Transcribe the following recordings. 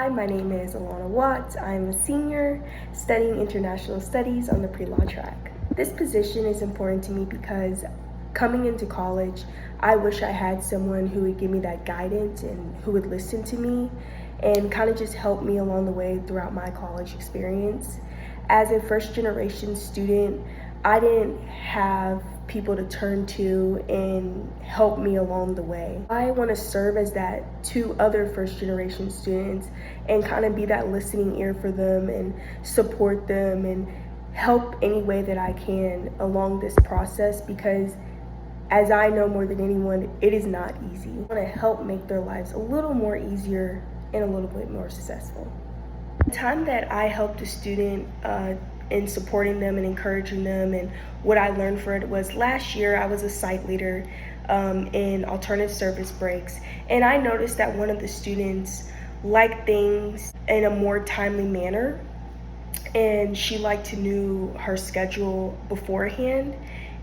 Hi, my name is Alana Watts. I'm a senior studying international studies on the pre-law track. This position is important to me because coming into college, I wish I had someone who would give me that guidance and who would listen to me and kind of just help me along the way throughout my college experience. As a first generation student, I didn't have people to turn to and help me along the way. I want to serve as that to other first generation students and kind of be that listening ear for them and support them and help any way that I can along this process, because as I know more than anyone, it is not easy. I want to help make their lives a little more easier and a little bit more successful. The time that I helped a student in supporting them and encouraging them, and what I learned for it was last year I was a site leader in alternative service breaks, and I noticed that one of the students liked things in a more timely manner, and she liked to know her schedule beforehand.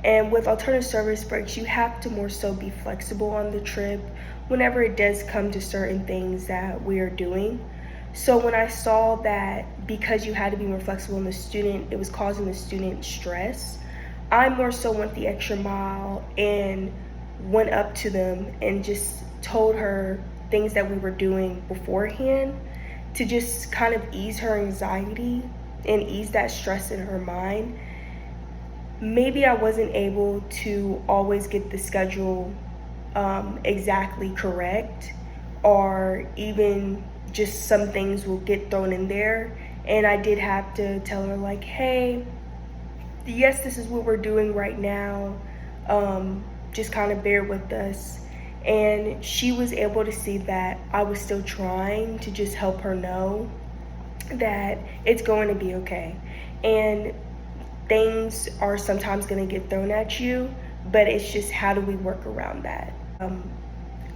And with alternative service breaks, you have to more so be flexible on the trip whenever it does come to certain things that we are doing. So when I saw that because you had to be more flexible in the student, it was causing the student stress, I more so went the extra mile and went up to them and just told her things that we were doing beforehand to just kind of ease her anxiety and ease that stress in her mind. Maybe I wasn't able to always get the schedule exactly correct, or even just some things will get thrown in there, and I did have to tell her like, hey, yes, this is what we're doing right now, just kind of bear with us. And she was able to see that I was still trying to just help her know that it's going to be okay, and things are sometimes going to get thrown at you, but it's just how do we work around that.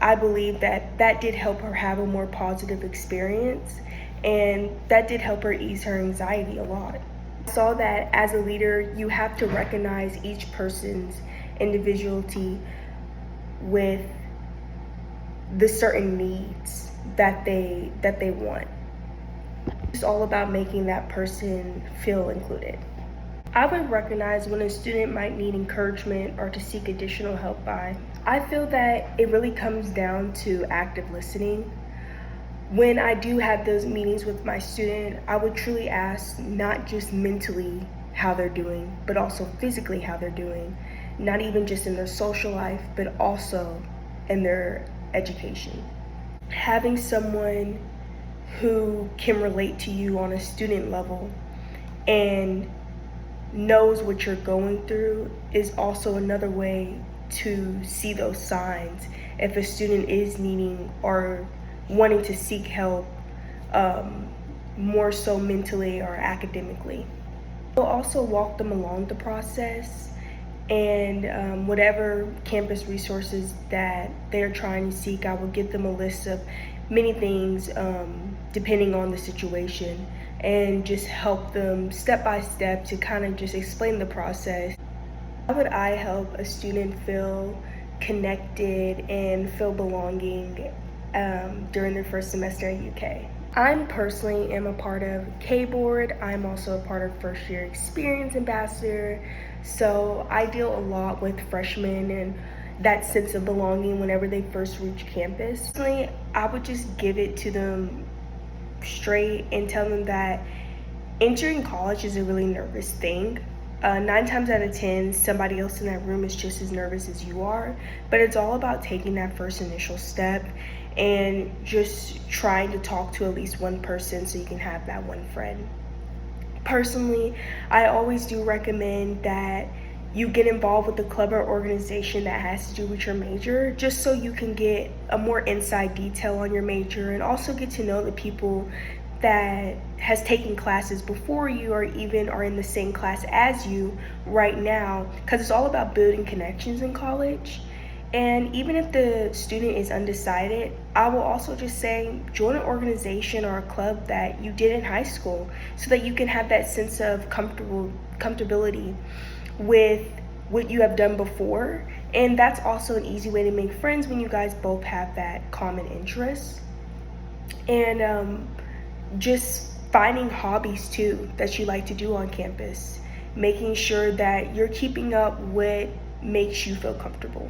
I believe that that did help her have a more positive experience, and that did help her ease her anxiety a lot. I saw that as a leader, you have to recognize each person's individuality with the certain needs that they want. It's all about making that person feel included. I would recognize when a student might need encouragement or to seek additional help by. I feel that it really comes down to active listening. When I do have those meetings with my student, I would truly ask not just mentally how they're doing, but also physically how they're doing. Not even just in their social life, but also in their education. Having someone who can relate to you on a student level and knows what you're going through is also another way to see those signs if a student is needing or wanting to seek help, more so mentally or academically. We'll also walk them along the process, and whatever campus resources that they're trying to seek, I will give them a list of many things depending on the situation, and just help them step by step to kind of just explain the process. How would I help a student feel connected and feel belonging during their first semester at UK? I'm personally am a part of K-Board. I'm also a part of First Year Experience Ambassador. So I deal a lot with freshmen and that sense of belonging whenever they first reach campus. Personally, I would just give it to them straight and tell them that entering college is a really nervous thing. 9 times out of 10, somebody else in that room is just as nervous as you are, but it's all about taking that first initial step and just trying to talk to at least one person so you can have that one friend. Personally, I always do recommend that you get involved with a club or organization that has to do with your major, just so you can get a more inside detail on your major and also get to know the people that has taken classes before you or even are in the same class as you right now, because it's all about building connections in college. And even if the student is undecided, I will also just say join an organization or a club that you did in high school so that you can have that sense of comfortability with what you have done before. And that's also an easy way to make friends when you guys both have that common interest. And just finding hobbies too that you like to do on campus, making sure that you're keeping up what makes you feel comfortable.